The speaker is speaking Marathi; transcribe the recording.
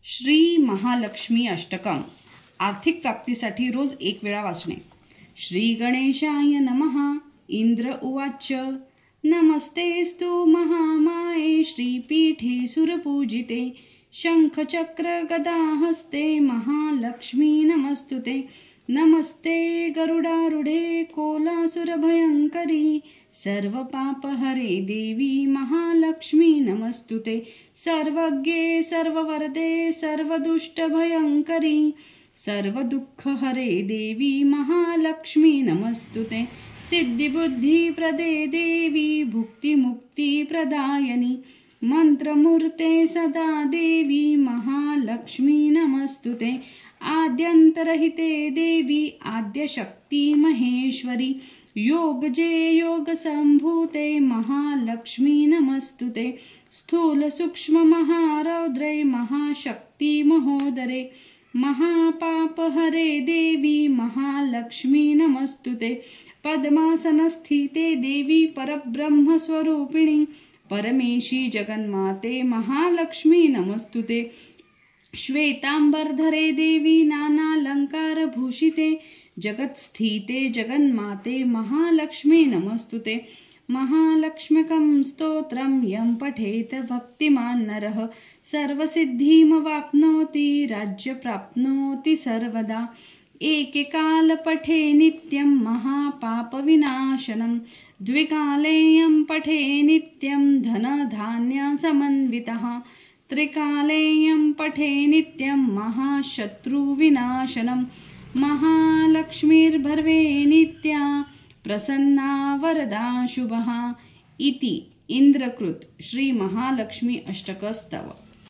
श्री महालक्ष्मी अष्टकम आर्थिक प्राप्तीसाठी रोज एक वेळा वाचणे। श्री गणेशाय नमः। इंद्र उवाच नमस्तेस्तु महामाये श्रीपीठे सुरपूजिते शंख चक्र गदा हस्ते महालक्ष्मी नमस्तुते। नमस्ते गरुडारूढे कोलासुर भयंकरी सर्व पाप हरे देवी महालक्ष्मी नमस्तुते। सर्वज्ञे सर्ववरदे सर्व दुष्ट भयंकरी सर्व दुःख हरे देवी महालक्ष्मी नमस्तुते। सिद्धि बुद्धि प्रदे देवी भुक्ति मुक्ति प्रदायनी मंत्रमूर्ते सदा देवी महालक्ष्मी नमस्तुते। आद्यंतरहिते देवी आद्य शक्ति महेश्वरी योगजे योग संभूते महालक्ष्मी नमस्तुते। स्थूल सूक्ष्म महारौद्रे महाशक्ति महोदरे महापाप हरे देवी महालक्ष्मी नमस्तुते। पद्मासनस्थिते देवी परब्रह्म स्वरूपिणी परमेशी जगन्माते महालक्ष्मी नमस्तुते। श्वेतांबरधरे देवी नानालंकार भूषिते जगत्स्थिते जगन्माते महालक्ष्मी नमस्तुते। महालक्ष्म्यकं स्तोत्रं यं पठेत भक्तिमान् नरः सर्वसिद्धिमवाप्नोति राज्य प्राप्नोति सर्वदा। एकेकाल पठे नित्यं महापापविनाशनं द्विकालेयं पठे नित्यं धनधान्य समन्वितः त्रिकालेयं पठे नित्यं महाशत्रुविनाशनं। महालक्ष्मीर्भर्वे नित्या प्रसन्ना वरदा शुभः इति इंद्रकृत श्री महालक्ष्मी अष्टक स्तव।